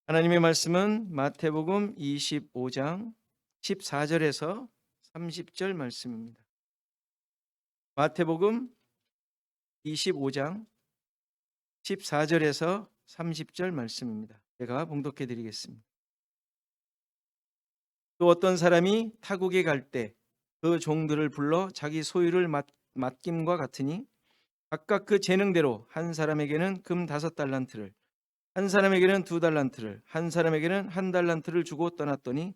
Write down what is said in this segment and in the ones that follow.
하나님의 말씀은 마태복음 25장 14절에서 30절 말씀입니다. 마태복음 25장 14절에서 30절 말씀입니다. 제가 봉독해 드리겠습니다. 또 어떤 사람이 타국에 갈 때 그 종들을 불러 자기 소유를 맡김과 같으니 각각 그 재능대로 한 사람에게는 금 5달란트를, 한 사람에게는 2달란트를, 한 사람에게는 1달란트를 주고 떠났더니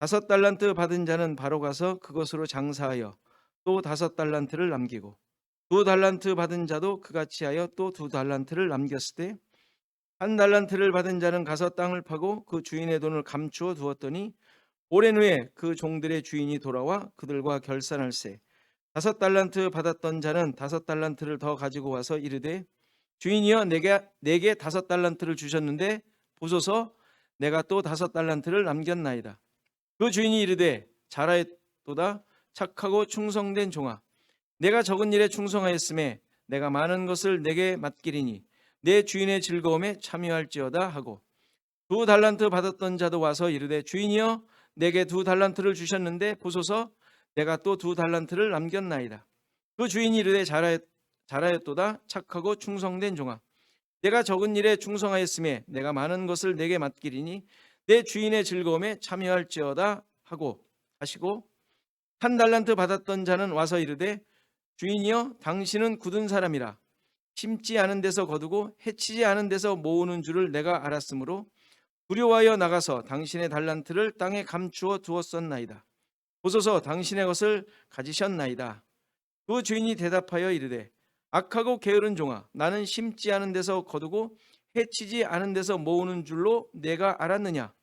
5달란트 받은 자는 바로 가서 그것으로 장사하여 또 5달란트를 남기고 2달란트 받은 자도 그같이 하여 또 2달란트를 남겼을 때 1달란트를 받은 자는 가서 땅을 파고 그 주인의 돈을 감추어 두었더니 오랜 후에 그 종들의 주인이 돌아와 그들과 결산할세 5달란트 받았던 자는 5달란트를 더 가지고 와서 이르되 주인이여 내게 5달란트를 주셨는데 보소서 내가 또 5달란트를 남겼나이다. 그 주인이 이르되 잘하였도다 착하고 충성된 종아 내가 적은 일에 충성하였음에 내가 많은 것을 내게 맡기리니 내 주인의 즐거움에 참여할지어다 하고 2달란트 받았던 자도 와서 이르되 주인이여 내게 2달란트를 주셨는데 보소서 내가 또 2달란트를 남겼나이다. 그 주인이 이르되 잘하였도다 착하고 충성된 종아 내가 적은 일에 충성하였음에 내가 많은 것을 내게 맡기리니 내 주인의 즐거움에 참여할지어다 하고 하시고 1달란트 받았던 자는 와서 이르되 주인이여 당신은 굳은 사람이라 심지 않은 데서 거두고 해치지 않은 데서 모으는 줄을 내가 알았으므로 두려워하여 나가서 당신의 달란트를 땅에 감추어 두었었나이다. 보소서 당신의 것을 가지셨나이다. 그 주인이 대답하여 이르되 악하고 게으른 종아 나는 심지 않은 데서 거두고 해치지 않은 데서 모으는 줄로 내가 알았느냐.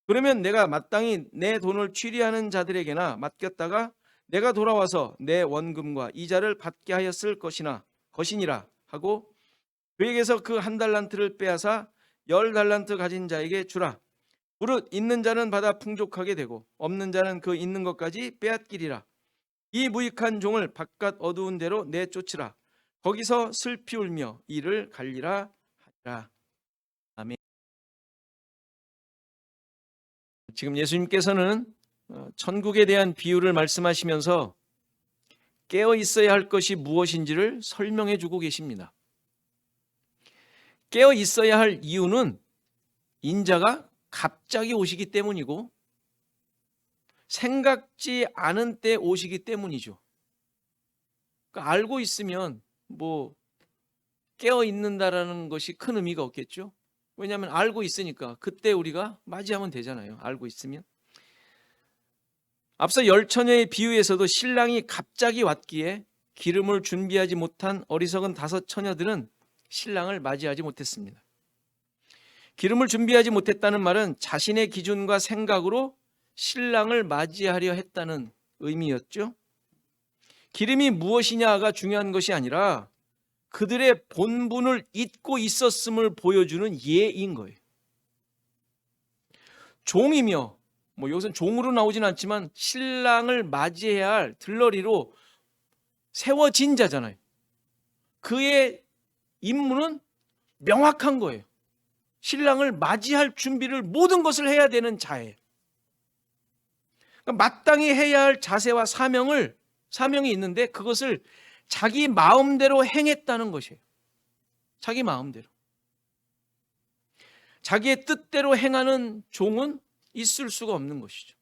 그러면 내가 마땅히 내 돈을 취리하는 자들에게나 맡겼다가 내가 돌아와서 내 원금과 이자를 받게 하였을 것이니라 하고 그에게서 그 1달란트를 빼앗아 10달란트 가진 자에게 주라. 무릇 있는 자는 받아 풍족하게 되고 없는 자는 그 있는 것까지 빼앗기리라. 이 무익한 종을 바깥 어두운 데로 내쫓으라. 거기서 슬피 울며 이를 갈리라 하리라. 아멘. 지금 예수님께서는 천국에 대한 비유를 말씀하시면서 깨어 있어야 할 것이 무엇인지를 설명해 주고 계십니다. 깨어 있어야 할 이유는 인자가 갑자기 오시기 때문이고 생각지 않은 때 오시기 때문이죠. 그러니까 알고 있으면 깨어 있는다라는 것이 큰 의미가 없겠죠. 왜냐하면 알고 있으니까 그때 우리가 맞이하면 되잖아요. 알고 있으면. 앞서 열처녀의 비유에서도 신랑이 갑자기 왔기에 기름을 준비하지 못한 어리석은 5 처녀들은 신랑을 맞이하지 못했습니다. 기름을 준비하지 못했다는 말은 자신의 기준과 생각으로 신랑을 맞이하려 했다는 의미였죠. 기름이 무엇이냐가 중요한 것이 아니라 그들의 본분을 잊고 있었음을 보여주는 예인 거예요. 종이며 여기서는 종으로 나오진 않지만 신랑을 맞이해야 할 들러리로 세워진 자잖아요. 그의 임무는 명확한 거예요. 신랑을 맞이할 준비를 모든 것을 해야 되는 자예요. 그러니까 마땅히 해야 할 자세와 사명이 있는데 그것을 자기 마음대로 행했다는 것이에요. 자기 마음대로. 자기의 뜻대로 행하는 종은 있을 수가 없는 것이죠.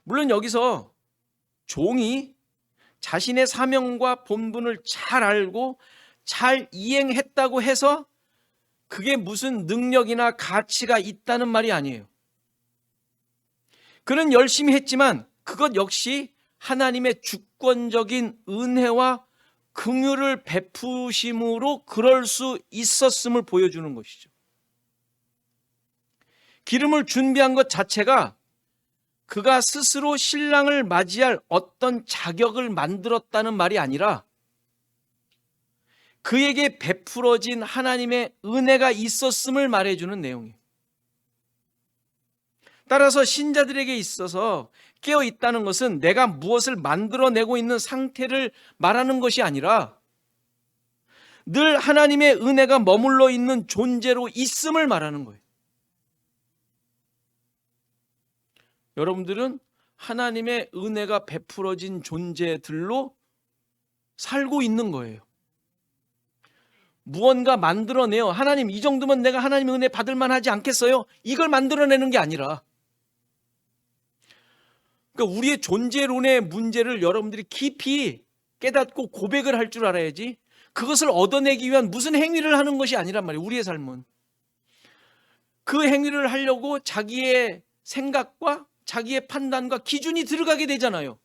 물론 여기서 종이 자신의 사명과 본분을 잘 알고 잘 이행했다고 해서 그게 무슨 능력이나 가치가 있다는 말이 아니에요. 그는 열심히 했지만 그것 역시 하나님의 주권적인 은혜와 긍휼을 베푸심으로 그럴 수 있었음을 보여주는 것이죠. 기름을 준비한 것 자체가 그가 스스로 신랑을 맞이할 어떤 자격을 만들었다는 말이 아니라 그에게 베풀어진 하나님의 은혜가 있었음을 말해주는 내용이에요. 따라서 신자들에게 있어서 깨어 있다는 것은 내가 무엇을 만들어내고 있는 상태를 말하는 것이 아니라 늘 하나님의 은혜가 머물러 있는 존재로 있음을 말하는 거예요. 여러분들은 하나님의 은혜가 베풀어진 존재들로 살고 있는 거예요. 무언가 만들어내요. 하나님, 이 정도면 내가 하나님의 은혜 받을 만하지 않겠어요? 이걸 만들어내는 게 아니라, 그러니까 우리의 존재론의 문제를 여러분들이 깊이 깨닫고 고백을 할 줄 알아야지, 그것을 얻어내기 위한 무슨 행위를 하는 것이 아니란 말이에요. 우리의 삶은 그 행위를 하려고 자기의 생각과 자기의 판단과 기준이 들어가게 되잖아요.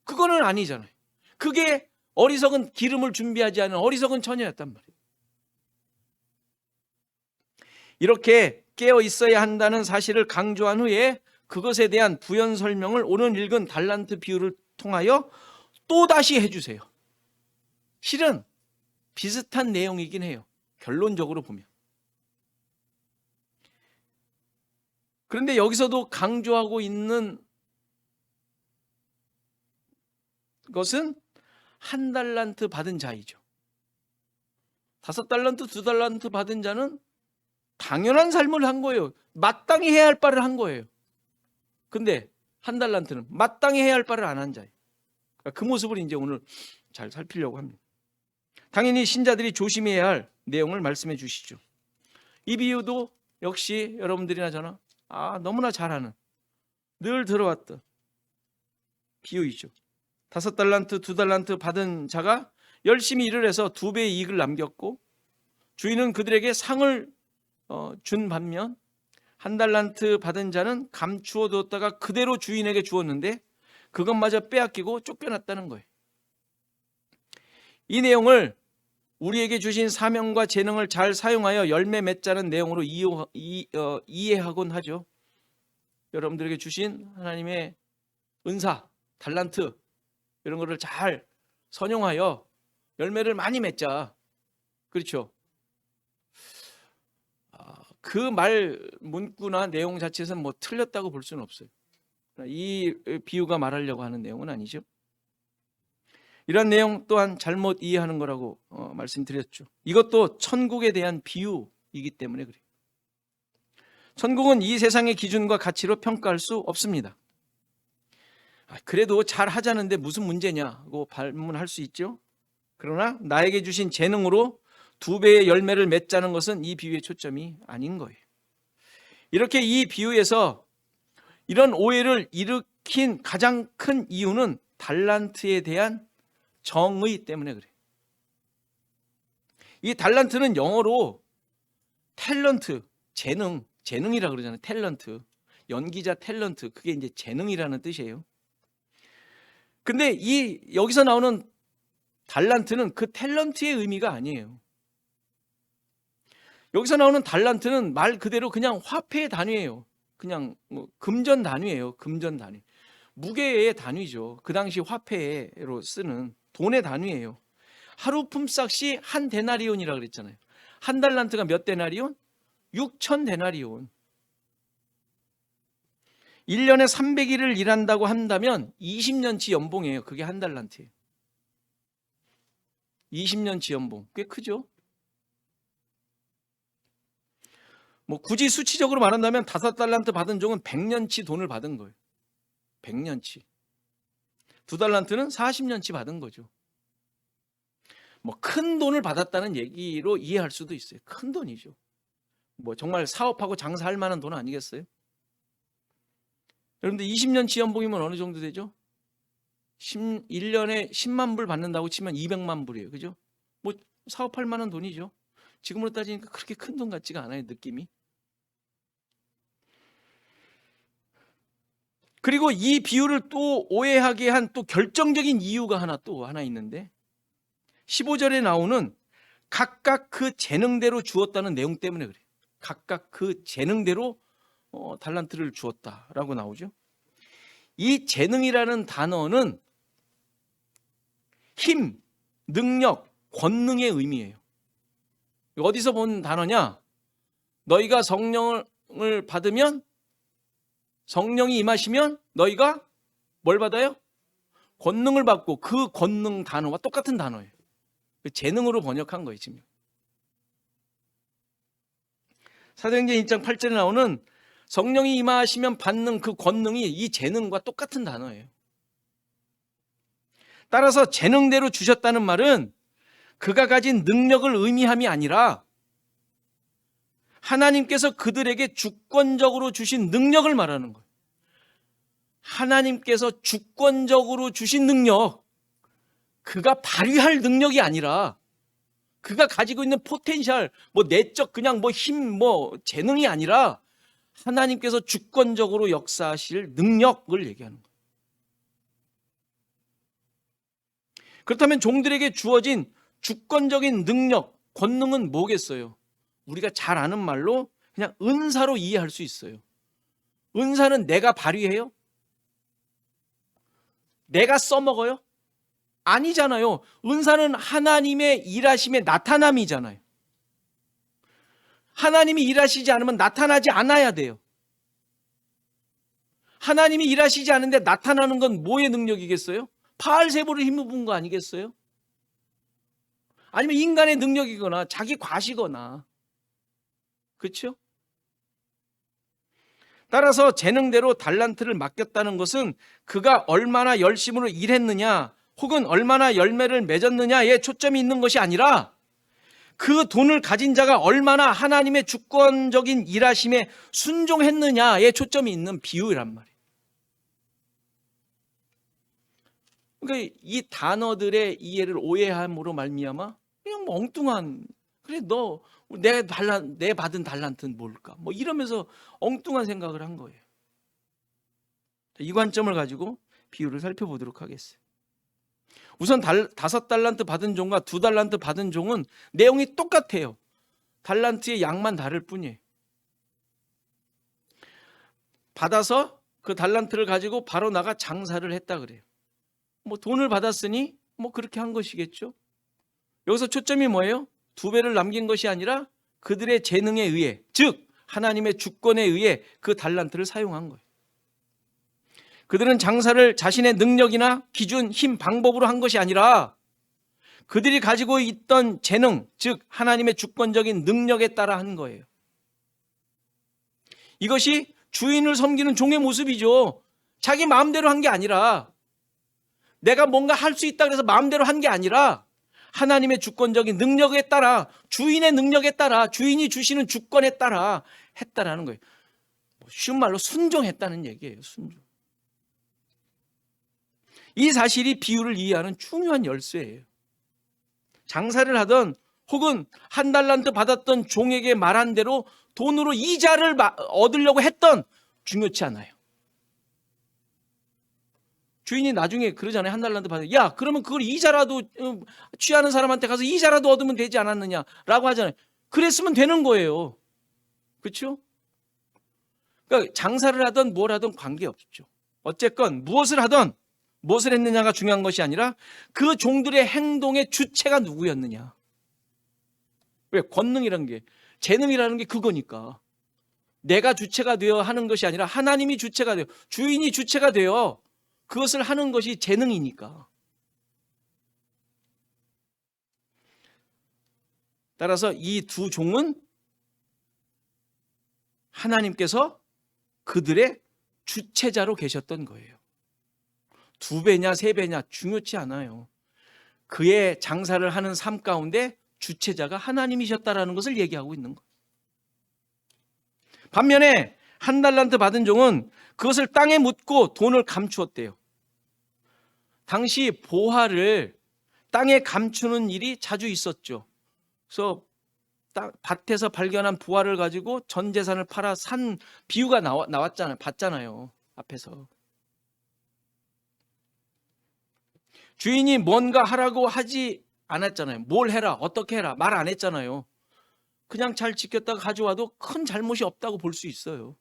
그거는 아니잖아요. 그게 어리석은 기름을 준비하지 않은 어리석은 처녀였단 말이에요. 이렇게 깨어 있어야 한다는 사실을 강조한 후에 그것에 대한 부연 설명을 오늘 읽은 달란트 비유를 통하여 또다시 해주세요. 실은 비슷한 내용이긴 해요. 결론적으로 보면. 그런데 여기서도 강조하고 있는 것은 1달란트 받은 자이죠. 5달란트, 2달란트 받은 자는 당연한 삶을 한 거예요. 마땅히 해야 할 바를 한 거예요. 근데 1달란트는 마땅히 해야 할 바를 안 한 자예요. 그 모습을 이제 오늘 잘 살피려고 합니다. 당연히 신자들이 조심해야 할 내용을 말씀해 주시죠. 이 비유도 역시 여러분들이나 저나 너무나 잘 아는, 늘 들어왔던 비유이죠. 5달란트, 2달란트 받은 자가 열심히 일을 해서 2배의 이익을 남겼고, 주인은 그들에게 상을 준 반면 1달란트 받은 자는 감추어 두었다가 그대로 주인에게 주었는데 그것마저 빼앗기고 쫓겨났다는 거예요. 이 내용을 우리에게 주신 사명과 재능을 잘 사용하여 열매 맺자는 내용으로 이해하곤 하죠. 여러분들에게 주신 하나님의 은사, 달란트 이런 거를 잘 선용하여 열매를 많이 맺자. 그렇죠? 그 말 문구나 내용 자체에서는 뭐 틀렸다고 볼 수는 없어요. 이 비유가 말하려고 하는 내용은 아니죠. 이런 내용 또한 잘못 이해하는 거라고 말씀드렸죠. 이것도 천국에 대한 비유이기 때문에 그래요. 천국은 이 세상의 기준과 가치로 평가할 수 없습니다. 그래도 잘 하자는데 무슨 문제냐고 반문할 수 있죠. 그러나 나에게 주신 재능으로 2배의 열매를 맺자는 것은 이 비유의 초점이 아닌 거예요. 이렇게 이 비유에서 이런 오해를 일으킨 가장 큰 이유는 달란트에 대한 정의 때문에 그래요. 이 달란트는 영어로 탤런트, 재능이라 그러잖아요. 탤런트, 연기자 탤런트, 그게 이제 재능이라는 뜻이에요. 근데 여기서 나오는 달란트는 그 탤런트의 의미가 아니에요. 여기서 나오는 달란트는 말 그대로 그냥 화폐의 단위예요. 그냥 금전 단위예요. 금전 단위. 무게의 단위죠. 그 당시 화폐로 쓰는 돈의 단위예요. 하루 품삯이 1데나리온이라고 그랬잖아요. 1달란트가 몇 데나리온? 6,000데나리온. 1년에 300일을 일한다고 한다면 20년치 연봉이에요. 그게 1달란트예요. 20년치 연봉. 꽤 크죠? 굳이 수치적으로 말한다면 5달란트 받은 종은 100년치 돈을 받은 거예요. 100년치. 2달란트는 40년치 받은 거죠. 큰 돈을 받았다는 얘기로 이해할 수도 있어요. 큰 돈이죠. 정말 사업하고 장사할 만한 돈 아니겠어요? 여러분들 20년치 연봉이면 어느 정도 되죠? 1년에 10만 불 받는다고 치면 200만 불이에요. 그죠? 사업할 만한 돈이죠. 지금으로 따지니까 그렇게 큰 돈 같지가 않아요, 느낌이. 그리고 이 비유를 또 오해하게 한 또 결정적인 이유가 하나 있는데 15절에 나오는 각각 그 재능대로 주었다는 내용 때문에 그래요. 각각 그 재능대로 달란트를 주었다라고 나오죠. 이 재능이라는 단어는 힘, 능력, 권능의 의미예요. 어디서 본 단어냐? 너희가 성령을 받으면, 성령이 임하시면 너희가 뭘 받아요? 권능을 받고, 그 권능 단어와 똑같은 단어예요. 그 재능으로 번역한 거예요 지금. 사도행전 1장 8절에 나오는 성령이 임하시면 받는 그 권능이 이 재능과 똑같은 단어예요. 따라서 재능대로 주셨다는 말은 그가 가진 능력을 의미함이 아니라 하나님께서 그들에게 주권적으로 주신 능력을 말하는 거예요. 하나님께서 주권적으로 주신 능력, 그가 발휘할 능력이 아니라 그가 가지고 있는 포텐셜, 뭐 내적 그냥 뭐 힘, 뭐 재능이 아니라 하나님께서 주권적으로 역사하실 능력을 얘기하는 거예요. 그렇다면 종들에게 주어진 주권적인 능력, 권능은 뭐겠어요? 우리가 잘 아는 말로 그냥 은사로 이해할 수 있어요. 은사는 내가 발휘해요? 내가 써먹어요? 아니잖아요. 은사는 하나님의 일하심의 나타남이잖아요. 하나님이 일하시지 않으면 나타나지 않아야 돼요. 하나님이 일하시지 않은데 나타나는 건 뭐의 능력이겠어요? 바알세불을 힘입은 거 아니겠어요? 아니면 인간의 능력이거나 자기 과시거나. 그렇죠? 따라서 재능대로 달란트를 맡겼다는 것은 그가 얼마나 열심으로 일했느냐 혹은 얼마나 열매를 맺었느냐에 초점이 있는 것이 아니라 그 돈을 가진 자가 얼마나 하나님의 주권적인 일하심에 순종했느냐에 초점이 있는 비유란 말이에요. 그러니까 이 단어들의 이해를 오해함으로 말미암아 그냥 뭐 엉뚱한, 그래 너 내 받은 달란트는 뭘까? 뭐 이러면서 엉뚱한 생각을 한 거예요. 이 관점을 가지고 비유를 살펴보도록 하겠어요. 우선 5달란트 받은 종과 2달란트 받은 종은 내용이 똑같아요. 달란트의 양만 다를 뿐이에요. 받아서 그 달란트를 가지고 바로 나가 장사를 했다 그래요. 뭐 돈을 받았으니 뭐 그렇게 한 것이겠죠. 여기서 초점이 뭐예요? 2배를 남긴 것이 아니라 그들의 재능에 의해, 즉 하나님의 주권에 의해 그 달란트를 사용한 거예요. 그들은 장사를 자신의 능력이나 기준, 힘, 방법으로 한 것이 아니라 그들이 가지고 있던 재능, 즉 하나님의 주권적인 능력에 따라 한 거예요. 이것이 주인을 섬기는 종의 모습이죠. 자기 마음대로 한 게 아니라, 내가 뭔가 할 수 있다 그래서 마음대로 한 게 아니라 하나님의 주권적인 능력에 따라, 주인의 능력에 따라, 주인이 주시는 주권에 따라 했다라는 거예요. 쉬운 말로 순종했다는 얘기예요. 순종. 이 사실이 비유를 이해하는 중요한 열쇠예요. 장사를 하던 혹은 1달란트 받았던 종에게 말한 대로 돈으로 이자를 얻으려고 했던 중요치 않아요. 주인이 나중에 그러잖아요. 1달란트 받아. 야, 그러면 그걸 이자라도 취하는 사람한테 가서 이자라도 얻으면 되지 않았느냐라고 하잖아요. 그랬으면 되는 거예요. 그렇죠? 그러니까 장사를 하든 뭘 하든 관계없죠. 어쨌건 무엇을 하든 무엇을 했느냐가 중요한 것이 아니라 그 종들의 행동의 주체가 누구였느냐. 왜? 권능이라는 게, 재능이라는 게 그거니까. 내가 주체가 되어 하는 것이 아니라 하나님이 주체가 되어, 주인이 주체가 되어 그것을 하는 것이 재능이니까. 따라서 이 2 종은 하나님께서 그들의 주체자로 계셨던 거예요. 2배냐 3배냐 중요치 않아요. 그의 장사를 하는 삶 가운데 주체자가 하나님이셨다라는 것을 얘기하고 있는 거예요. 반면에 1달란트 받은 종은 그것을 땅에 묻고 돈을 감추었대요. 당시 보화를 땅에 감추는 일이 자주 있었죠. 그래서 밭에서 발견한 보화를 가지고 전 재산을 팔아 산 비유가 나왔잖아요. 봤잖아요. 앞에서. 주인이 뭔가 하라고 하지 않았잖아요. 뭘 해라, 어떻게 해라 말 안 했잖아요. 그냥 잘 지켰다가 가져와도 큰 잘못이 없다고 볼 수 있어요.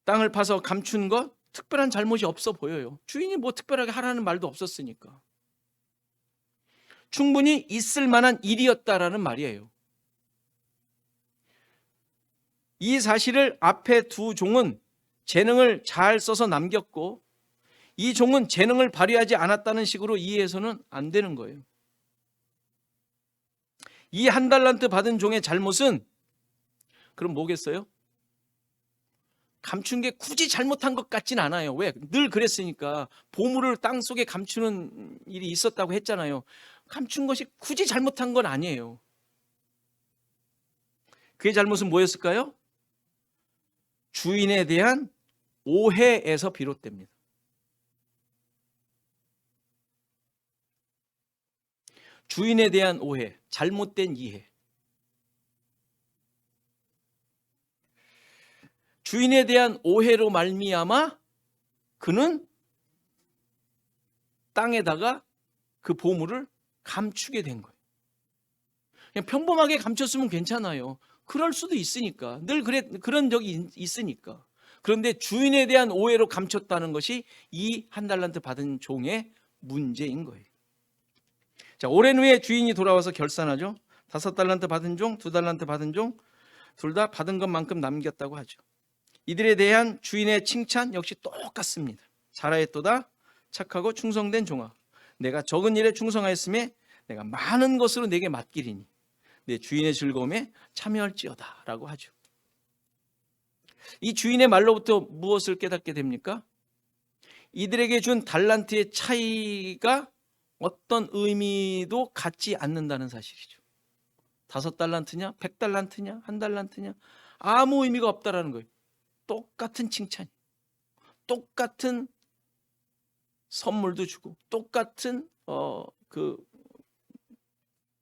땅을 파서 감춘 것 특별한 잘못이 없어 보여요. 주인이 뭐 특별하게 하라는 말도 없었으니까. 충분히 있을 만한 일이었다라는 말이에요. 이 사실을 앞에 2 종은 재능을 잘 써서 남겼고, 이 종은 재능을 발휘하지 않았다는 식으로 이해해서는 안 되는 거예요. 이 한 달란트 받은 종의 잘못은 그럼 뭐겠어요? 감춘 게 굳이 잘못한 것 같진 않아요. 왜? 늘 그랬으니까. 보물을 땅속에 감추는 일이 있었다고 했잖아요. 감춘 것이 굳이 잘못한 건 아니에요. 그의 잘못은 뭐였을까요? 주인에 대한 오해에서 비롯됩니다. 주인에 대한 오해, 잘못된 이해. 주인에 대한 오해로 말미암아 그는 땅에다가 그 보물을 감추게 된 거예요. 그냥 평범하게 감췄으면 괜찮아요. 그럴 수도 있으니까. 늘 그런 적이 있으니까. 그런데 주인에 대한 오해로 감췄다는 것이 이 한 달란트 받은 종의 문제인 거예요. 자, 오랜 후에 주인이 돌아와서 결산하죠. 5달란트 받은 종, 2달란트 받은 종, 둘 다 받은 것만큼 남겼다고 하죠. 이들에 대한 주인의 칭찬 역시 똑같습니다. 잘하였도다, 착하고 충성된 종아. 내가 적은 일에 충성하였음에 내가 많은 것으로 내게 맡기리니 내 주인의 즐거움에 참여할지어다 라고 하죠. 이 주인의 말로부터 무엇을 깨닫게 됩니까? 이들에게 준 달란트의 차이가 어떤 의미도 갖지 않는다는 사실이죠. 5달란트냐, 100달란트냐, 1달란트냐 아무 의미가 없다라는 거예요. 똑같은 칭찬, 똑같은 선물도 주고, 똑같은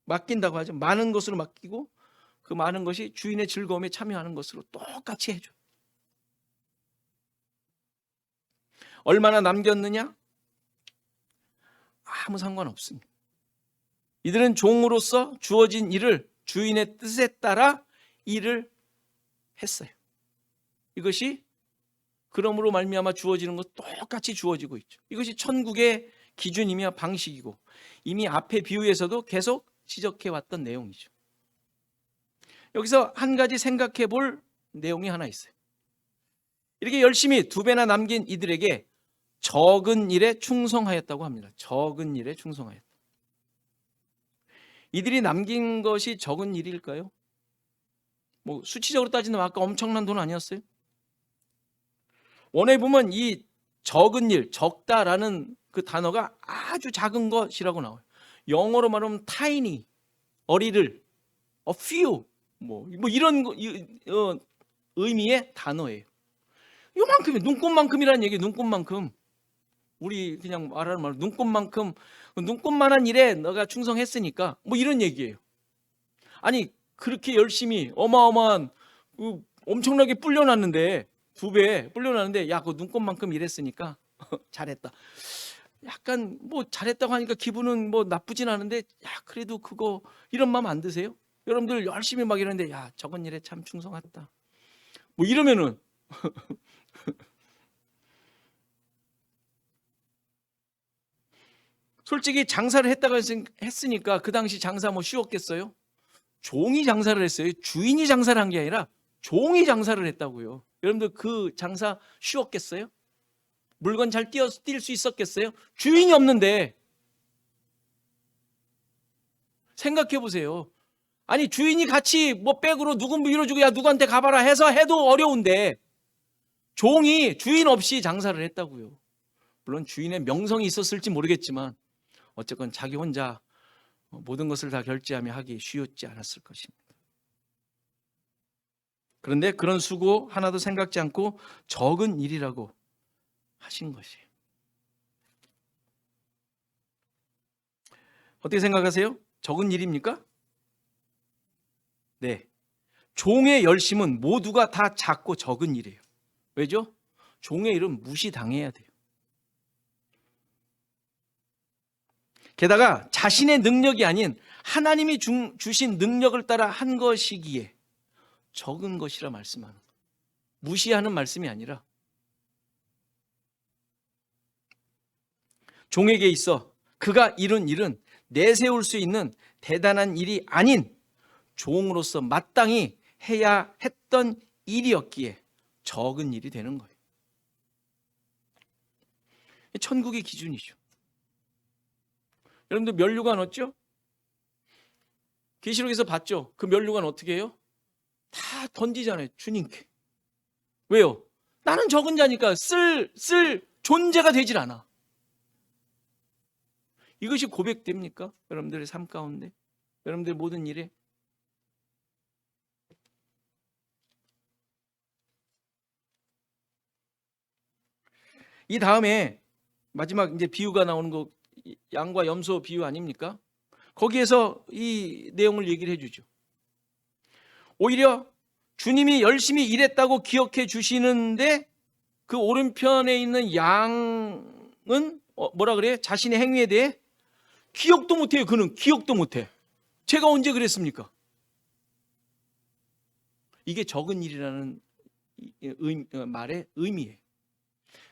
맡긴다고 하죠. 많은 것으로 맡기고 그 많은 것이 주인의 즐거움에 참여하는 것으로 똑같이 해줘. 얼마나 남겼느냐? 아무 상관없습니다. 이들은 종으로서 주어진 일을 주인의 뜻에 따라 일을 했어요. 이것이 그러므로 말미암아 주어지는 것 똑같이 주어지고 있죠. 이것이 천국의 기준이며 방식이고 이미 앞의 비유에서도 계속 지적해 왔던 내용이죠. 여기서 한 가지 생각해 볼 내용이 하나 있어요. 이렇게 열심히 2배나 남긴 이들에게 적은 일에 충성하였다고 합니다. 적은 일에 충성하였다. 이들이 남긴 것이 적은 일일까요? 뭐 수치적으로 따지면 아까 엄청난 돈 아니었어요? 원어에 보면 이 적은 일, 적다라는 그 단어가 아주 작은 것이라고 나와요. 영어로 말하면 tiny, 어리를, a few, 뭐 이런 의미의 단어예요. 요만큼이 눈곱만큼이라는 얘기예요. 눈곱만큼. 우리 그냥 말하는 말로 눈곱만큼, 눈곱만한 일에 너가 충성했으니까 뭐 이런 얘기예요. 아니 그렇게 열심히 어마어마한 엄청나게 불려놨는데 2배 불려놨는데 야, 그 눈곱만큼 일했으니까 잘했다. 약간 뭐 잘했다고 하니까 기분은 뭐 나쁘진 않은데 야, 그래도 그거 이런 마음 안 드세요? 여러분들 열심히 막 이러는데 야, 적은 일에 참 충성했다. 뭐 이러면은 솔직히 장사를 했다가 했으니까 그 당시 장사 뭐 쉬웠겠어요? 종이 장사를 했어요. 주인이 장사를 한 게 아니라 종이 장사를 했다고요. 여러분들 그 장사 쉬웠겠어요? 물건 잘 뛸 수 있었겠어요? 주인이 없는데. 생각해 보세요. 아니 주인이 같이 뭐 백으로 누구 밀어주고 야 누구한테 가봐라 해서 해도 어려운데 종이 주인 없이 장사를 했다고요. 물론 주인의 명성이 있었을지 모르겠지만 어쨌건 자기 혼자 모든 것을 다 결제하며 하기 쉬웠지 않았을 것입니다. 그런데 그런 수고 하나도 생각지 않고 적은 일이라고 하신 것이에요. 어떻게 생각하세요? 적은 일입니까? 네. 종의 열심은 모두가 다 작고 적은 일이에요. 왜죠? 종의 일은 무시당해야 돼요. 게다가 자신의 능력이 아닌 하나님이 주신 능력을 따라 한 것이기에 적은 것이라 말씀하는 거예요. 무시하는 말씀이 아니라 종에게 있어 그가 이룬 일은 내세울 수 있는 대단한 일이 아닌 종으로서 마땅히 해야 했던 일이었기에 적은 일이 되는 거예요. 천국의 기준이죠. 여러분들 면류관 얻죠? 계시록에서 봤죠? 그 면류관 어떻게 해요? 다 던지잖아요, 주님께. 왜요? 나는 적은 자니까 쓸 존재가 되질 않아. 이것이 고백됩니까? 여러분들의 삶 가운데, 여러분들의 모든 일에. 이 다음에 마지막 이제 비유가 나오는 거, 양과 염소 비유 아닙니까? 거기에서 이 내용을 얘기를 해주죠. 오히려 주님이 열심히 일했다고 기억해 주시는데 그 오른편에 있는 양은 뭐라 그래요? 자신의 행위에 대해 기억도 못해요. 그는 기억도 못해. 제가 언제 그랬습니까? 이게 적은 일이라는 말의 의미예요.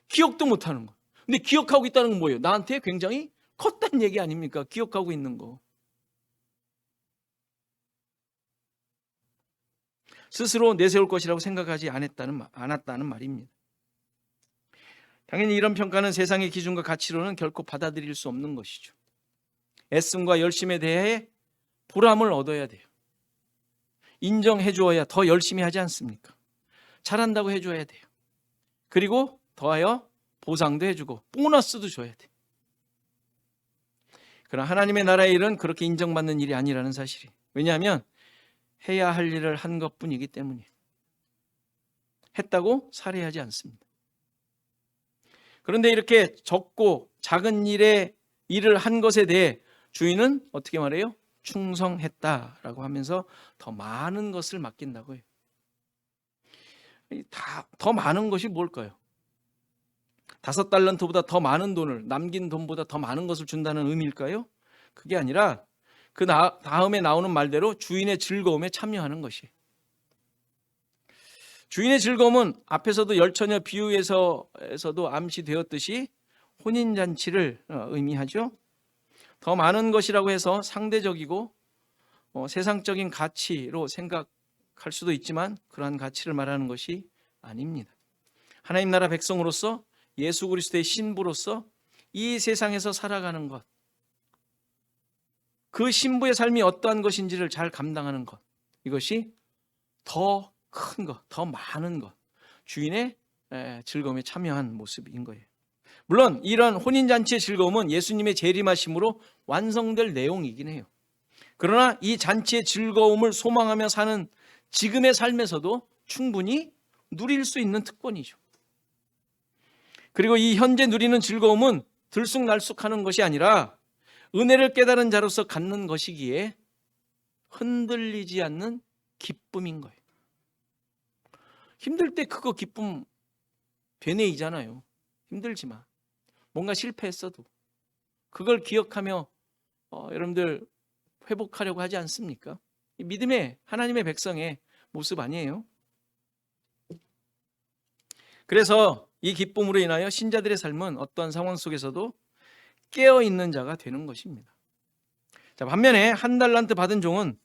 기억도 못하는 거. 근데 기억하고 있다는 건 뭐예요? 나한테 굉장히 컸다는 얘기 아닙니까? 기억하고 있는 거. 스스로 내세울 것이라고 생각하지 않았다는 말입니다. 당연히 이런 평가는 세상의 기준과 가치로는 결코 받아들일 수 없는 것이죠. 애씀과 열심에 대해 보람을 얻어야 돼요. 인정해 주어야 더 열심히 하지 않습니까? 잘한다고 해줘야 돼요. 그리고 더하여 보상도 해주고 보너스도 줘야 돼요. 그러나 하나님의 나라의 일은 그렇게 인정받는 일이 아니라는 사실이. 왜냐하면 해야 할 일을 한 것뿐이기 때문이에요. 했다고 살해하지 않습니다. 그런데 이렇게 적고 작은 일을 한 것에 대해 주인은 어떻게 말해요? 충성했다라고 하면서 더 많은 것을 맡긴다고 해요. 더 많은 것이 뭘까요? 5달란트보다 더 많은 돈을, 남긴 돈보다 더 많은 것을 준다는 의미일까요? 그게 아니라 그 다음에 나오는 말대로 주인의 즐거움에 참여하는 것이에요. 주인의 즐거움은 앞에서도 열처녀 비유에서도 암시되었듯이 혼인잔치를 의미하죠. 더 많은 것이라고 해서 상대적이고 세상적인 가치로 생각할 수도 있지만 그러한 가치를 말하는 것이 아닙니다. 하나님 나라 백성으로서 예수 그리스도의 신부로서 이 세상에서 살아가는 것, 그 신부의 삶이 어떠한 것인지를 잘 감당하는 것, 이것이 더 큰 것, 더 많은 것, 주인의 즐거움에 참여한 모습인 거예요. 물론 이런 혼인잔치의 즐거움은 예수님의 재림하심으로 완성될 내용이긴 해요. 그러나 이 잔치의 즐거움을 소망하며 사는 지금의 삶에서도 충분히 누릴 수 있는 특권이죠. 그리고 이 현재 누리는 즐거움은 들쑥날쑥하는 것이 아니라 은혜를 깨달은 자로서 갖는 것이기에 흔들리지 않는 기쁨인 거예요. 힘들 때 그거 기쁨 되뇌이잖아요. 힘들지만 뭔가 실패했어도 그걸 기억하며 여러분들 회복하려고 하지 않습니까? 믿음의 하나님의 백성의 모습 아니에요? 그래서 이 기쁨으로 인하여 신자들의 삶은 어떠한 상황 속에서도 깨어있는 자가 되는 것입니다. 자, 반면에 1달란트 받은 종은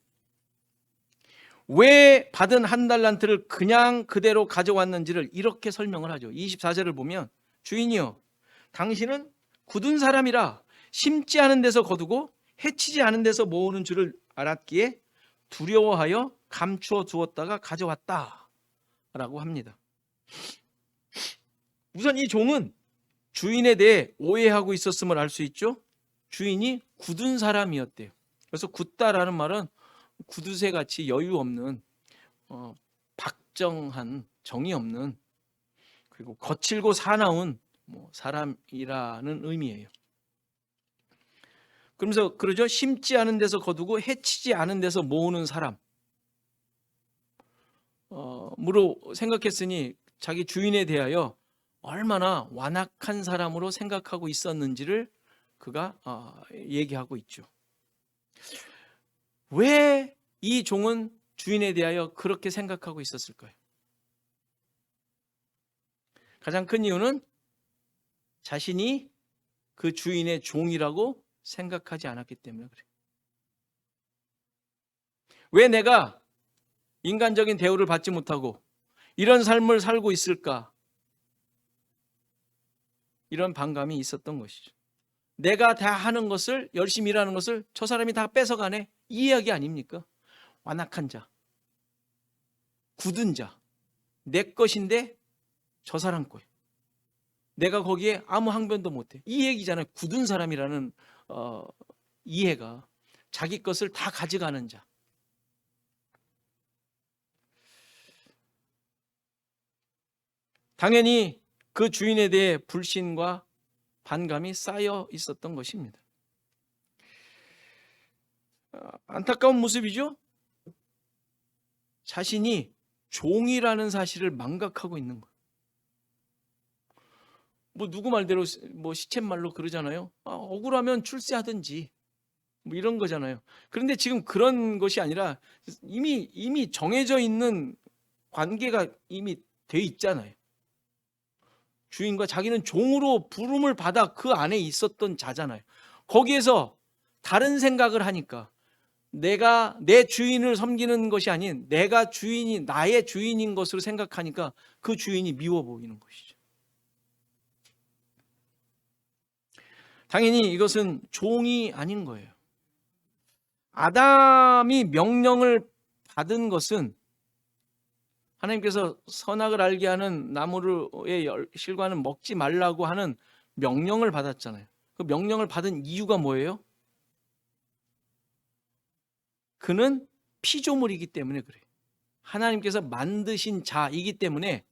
왜 받은 1달란트를 그냥 그대로 가져왔는지를 이렇게 설명을 하죠. 24절을 보면 주인이여 당신은 굳은 사람이라 심지 않은 데서 거두고 해치지 않은 데서 모으는 줄을 알았기에 두려워하여 감추어 두었다가 가져왔다 라고 합니다. 우선 이 종은 주인에 대해 오해하고 있었음을 알 수 있죠. 주인이 굳은 사람이었대요. 그래서 굳다라는 말은 구두쇠같이 여유 없는 박정한 정이 없는 그리고 거칠고 사나운 사람이라는 의미예요. 그러면서 그러죠. 심지 않은 데서 거두고 해치지 않은 데서 모으는 사람. 무로 생각했으니 자기 주인에 대하여 얼마나 완악한 사람으로 생각하고 있었는지를 그가 얘기하고 있죠. 왜 이 종은 주인에 대하여 그렇게 생각하고 있었을까요? 가장 큰 이유는 자신이 그 주인의 종이라고 생각하지 않았기 때문에 그래요. 왜 내가 인간적인 대우를 받지 못하고 이런 삶을 살고 있을까? 이런 반감이 있었던 것이죠. 내가 다 하는 것을, 열심히 일하는 것을 저 사람이 다 뺏어가네, 이 이야기 아닙니까? 완악한 자, 굳은 자, 내 것인데 저 사람 거예요. 내가 거기에 아무 항변도 못해, 이 얘기잖아요. 굳은 사람이라는 이해가 자기 것을 다 가져가는 자. 당연히 그 주인에 대해 불신과 반감이 쌓여 있었던 것입니다. 안타까운 모습이죠. 자신이 종이라는 사실을 망각하고 있는 거예요. 뭐 누구 말대로 뭐 시쳇말로 그러잖아요. 억울하면 출세하든지 뭐 이런 거잖아요. 그런데 지금 그런 것이 아니라 이미 정해져 있는 관계가 이미 돼 있잖아요. 주인과 자기는 종으로 부름을 받아 그 안에 있었던 자잖아요. 거기에서 다른 생각을 하니까, 내가 내 주인을 섬기는 것이 아닌 내가 주인이 나의 주인인 것으로 생각하니까 그 주인이 미워 보이는 것이죠. 당연히 이것은 종이 아닌 거예요. 아담이 명령을 받은 것은 하나님께서 선악을 알게 하는 나무의 실과는 먹지 말라고 하는 명령을 받았잖아요. 그 명령을 받은 이유가 뭐예요? 그는 피조물이기 때문에 그래요. 하나님께서 만드신 자이기 때문에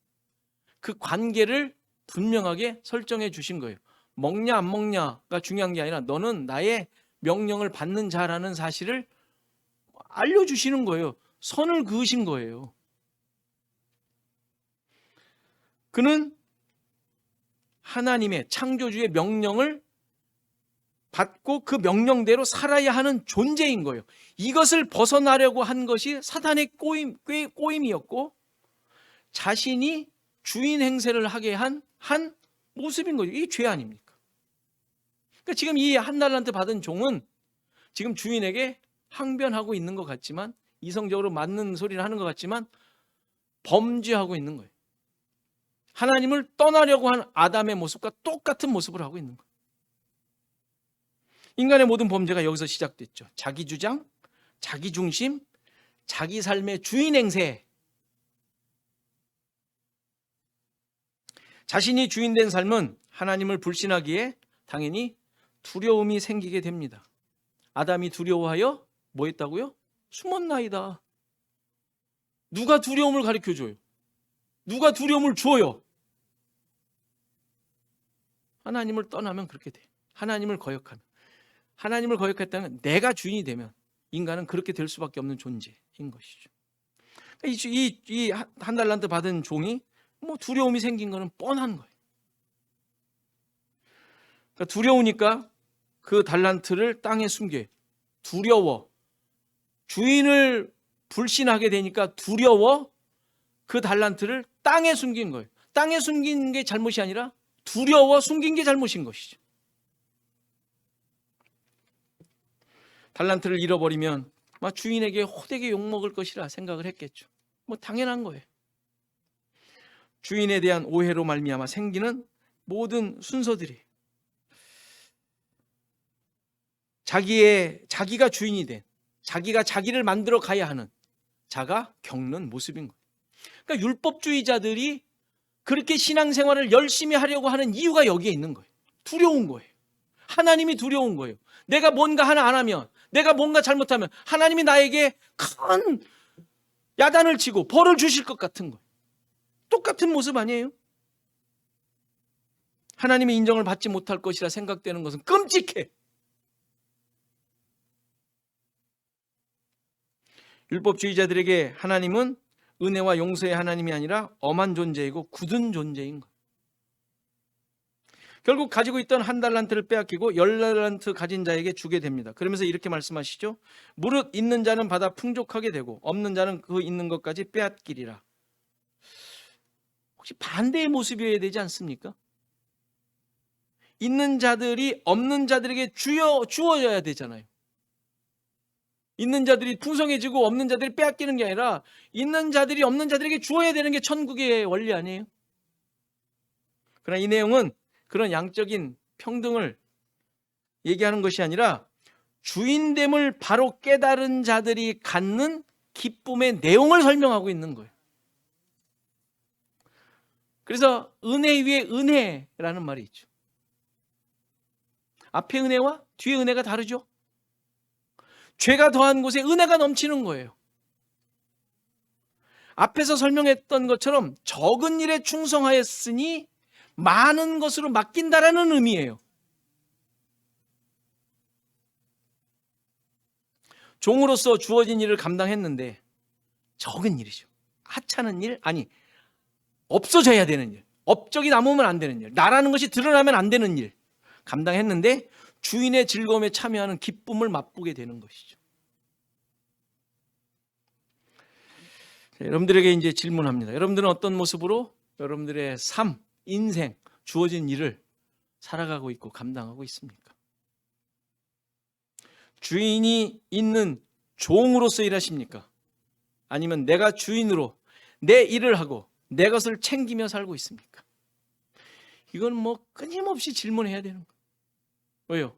그 관계를 분명하게 설정해 주신 거예요. 먹냐 안 먹냐가 중요한 게 아니라 너는 나의 명령을 받는 자라는 사실을 알려주시는 거예요. 선을 그으신 거예요. 그는 하나님의 창조주의 명령을 받고 그 명령대로 살아야 하는 존재인 거예요. 이것을 벗어나려고 한 것이 사탄의 꼬임이었고 자신이 주인 행세를 하게 한 모습인 거죠. 이게 죄 아닙니까? 그러니까 지금 이 한 달란트 받은 종은 지금 주인에게 항변하고 있는 것 같지만, 이성적으로 맞는 소리를 하는 것 같지만 범죄하고 있는 거예요. 하나님을 떠나려고 한 아담의 모습과 똑같은 모습을 하고 있는 거예요. 인간의 모든 범죄가 여기서 시작됐죠. 자기 주장, 자기 중심, 자기 삶의 주인 행세. 자신이 주인된 삶은 하나님을 불신하기에 당연히 두려움이 생기게 됩니다. 아담이 두려워하여 뭐 했다고요? 숨었나이다. 누가 두려움을 가르쳐줘요? 누가 두려움을 줘요? 하나님을 떠나면 그렇게 돼. 하나님을 거역하면. 하나님을 거역했다면 내가 주인이 되면 인간은 그렇게 될 수밖에 없는 존재인 것이죠. 이 한 달란트 받은 종이 뭐 두려움이 생긴 거는 뻔한 거예요. 그러니까 두려우니까 그 달란트를 땅에 숨겨요. 두려워. 주인을 불신하게 되니까 두려워 그 달란트를 땅에 숨긴 거예요. 땅에 숨긴 게 잘못이 아니라 두려워 숨긴 게 잘못인 것이죠. 달란트를 잃어버리면 주인에게 호되게 욕먹을 것이라 생각을 했겠죠. 뭐 당연한 거예요. 주인에 대한 오해로 말미암아 생기는 모든 순서들이 자기가 주인이 된, 자기가 자기를 만들어 가야 하는 자가 겪는 모습인 거예요. 그러니까 율법주의자들이 그렇게 신앙생활을 열심히 하려고 하는 이유가 여기에 있는 거예요. 두려운 거예요. 하나님이 두려운 거예요. 내가 뭔가 하나 안 하면, 내가 뭔가 잘못하면 하나님이 나에게 큰 야단을 치고 벌을 주실 것 같은 거예요. 똑같은 모습 아니에요? 하나님의 인정을 받지 못할 것이라 생각되는 것은 끔찍해. 율법주의자들에게 하나님은 은혜와 용서의 하나님이 아니라 엄한 존재이고 굳은 존재인 거예요. 결국 가지고 있던 한 달란트를 빼앗기고 10달란트 가진 자에게 주게 됩니다. 그러면서 이렇게 말씀하시죠. 무릇 있는 자는 받아 풍족하게 되고 없는 자는 그 있는 것까지 빼앗기리라. 혹시 반대의 모습이어야 되지 않습니까? 있는 자들이 없는 자들에게 주어져야 되잖아요. 있는 자들이 풍성해지고 없는 자들이 빼앗기는 게 아니라 있는 자들이 없는 자들에게 주어야 되는 게 천국의 원리 아니에요? 그러나 이 내용은 그런 양적인 평등을 얘기하는 것이 아니라 주인됨을 바로 깨달은 자들이 갖는 기쁨의 내용을 설명하고 있는 거예요. 그래서 은혜 위에 은혜라는 말이 있죠. 앞에 은혜와 뒤에 은혜가 다르죠. 죄가 더한 곳에 은혜가 넘치는 거예요. 앞에서 설명했던 것처럼 적은 일에 충성하였으니 많은 것으로 맡긴다라는 의미예요. 종으로서 주어진 일을 감당했는데 적은 일이죠. 하찮은 일, 아니 없어져야 되는 일, 업적이 남으면 안 되는 일, 나라는 것이 드러나면 안 되는 일 감당했는데 주인의 즐거움에 참여하는 기쁨을 맛보게 되는 것이죠. 여러분들에게 이제 질문합니다. 여러분들은 어떤 모습으로 여러분들의 삶, 인생, 주어진 일을 살아가고 있고 감당하고 있습니까? 주인이 있는 종으로서 일하십니까? 아니면 내가 주인으로 내 일을 하고 내 것을 챙기며 살고 있습니까? 이건 뭐 끊임없이 질문해야 되는 거예요. 왜요?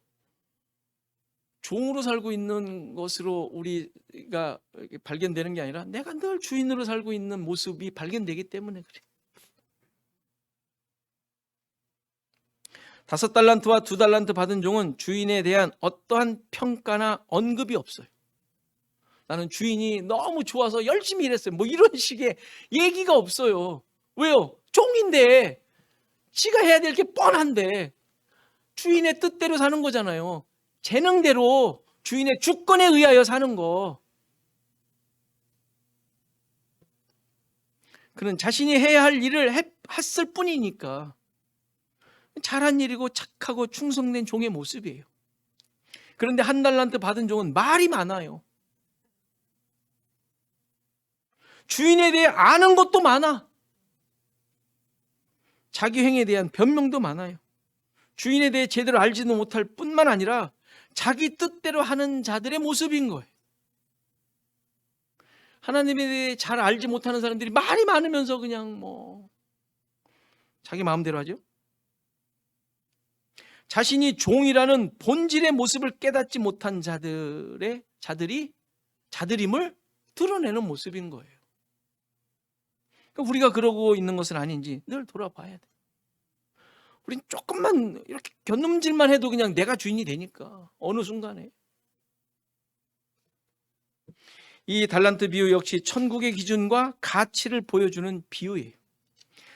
종으로 살고 있는 것으로 우리가 발견되는 게 아니라 내가 늘 주인으로 살고 있는 모습이 발견되기 때문에 그래. 5달란트와 2달란트 받은 종은 주인에 대한 어떠한 평가나 언급이 없어요. 나는 주인이 너무 좋아서 열심히 일했어요. 뭐 이런 식의 얘기가 없어요. 왜요? 종인데 지가 해야 될 게 뻔한데 주인의 뜻대로 사는 거잖아요. 재능대로 주인의 주권에 의하여 사는 거. 그는 자신이 해야 할 일을 했을 뿐이니까 잘한 일이고 착하고 충성된 종의 모습이에요. 그런데 1달란트 받은 종은 말이 많아요. 주인에 대해 아는 것도 많아. 자기 행위에 대한 변명도 많아요. 주인에 대해 제대로 알지도 못할 뿐만 아니라 자기 뜻대로 하는 자들의 모습인 거예요. 하나님에 대해 잘 알지 못하는 사람들이 말이 많으면서 그냥 뭐 자기 마음대로 하죠. 자신이 종이라는 본질의 모습을 깨닫지 못한 자들임을 드러내는 모습인 거예요. 그러니까 우리가 그러고 있는 것은 아닌지 늘 돌아봐야 돼. 우린 조금만 이렇게 견눈질만 해도 그냥 내가 주인이 되니까 어느 순간에. 이 달란트 비유 역시 천국의 기준과 가치를 보여주는 비유예요.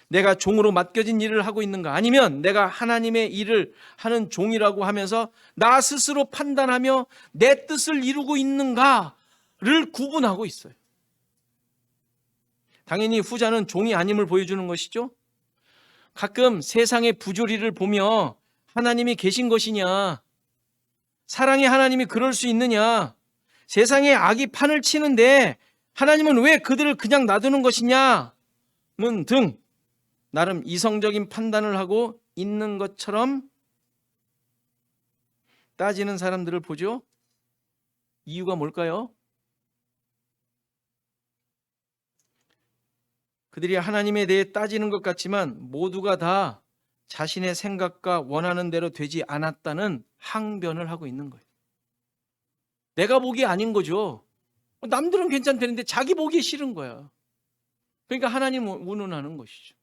내가 종으로 맡겨진 일을 하고 있는가, 아니면 내가 하나님의 일을 하는 종이라고 하면서 나 스스로 판단하며 내 뜻을 이루고 있는가를 구분하고 있어요. 당연히 후자는 종이 아님을 보여주는 것이죠. 가끔 세상의 부조리를 보며 하나님이 계신 것이냐, 사랑의 하나님이 그럴 수 있느냐, 세상에 악이 판을 치는데 하나님은 왜 그들을 그냥 놔두는 것이냐는 등 나름 이성적인 판단을 하고 있는 것처럼 따지는 사람들을 보죠. 이유가 뭘까요? 그들이 하나님에 대해 따지는 것 같지만 모두가 다 자신의 생각과 원하는 대로 되지 않았다는 항변을 하고 있는 거예요. 내가 보기에 아닌 거죠. 남들은 괜찮다는데 자기 보기에 싫은 거야. 그러니까 하나님을 운운하는 것이죠.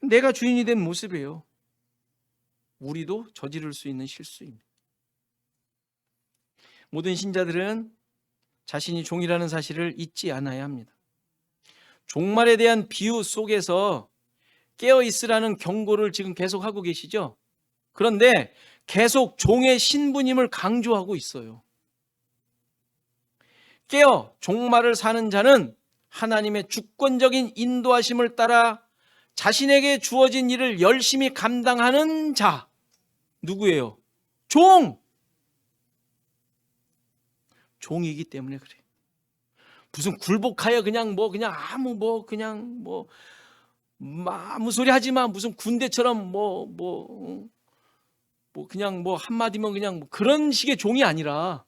내가 주인이 된 모습이에요. 우리도 저지를 수 있는 실수입니다. 모든 신자들은 자신이 종이라는 사실을 잊지 않아야 합니다. 종말에 대한 비유 속에서 깨어있으라는 경고를 지금 계속 하고 계시죠? 그런데 계속 종의 신분임을 강조하고 있어요. 깨어 종말을 사는 자는 하나님의 주권적인 인도하심을 따라 자신에게 주어진 일을 열심히 감당하는 자. 누구예요? 종! 종이기 때문에 그래요. 무슨 굴복하여 그냥 아무 소리 하지 마. 무슨 군대처럼 그냥 한마디면 그냥 그런 식의 종이 아니라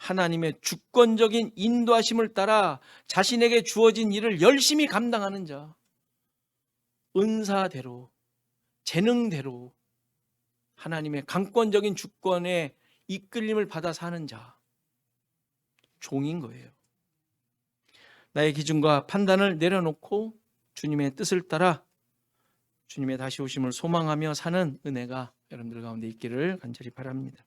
하나님의 주권적인 인도하심을 따라 자신에게 주어진 일을 열심히 감당하는 자, 은사대로, 재능대로 하나님의 강권적인 주권에 이끌림을 받아 사는 자, 종인 거예요. 나의 기준과 판단을 내려놓고 주님의 뜻을 따라 주님의 다시 오심을 소망하며 사는 은혜가 여러분들 가운데 있기를 간절히 바랍니다.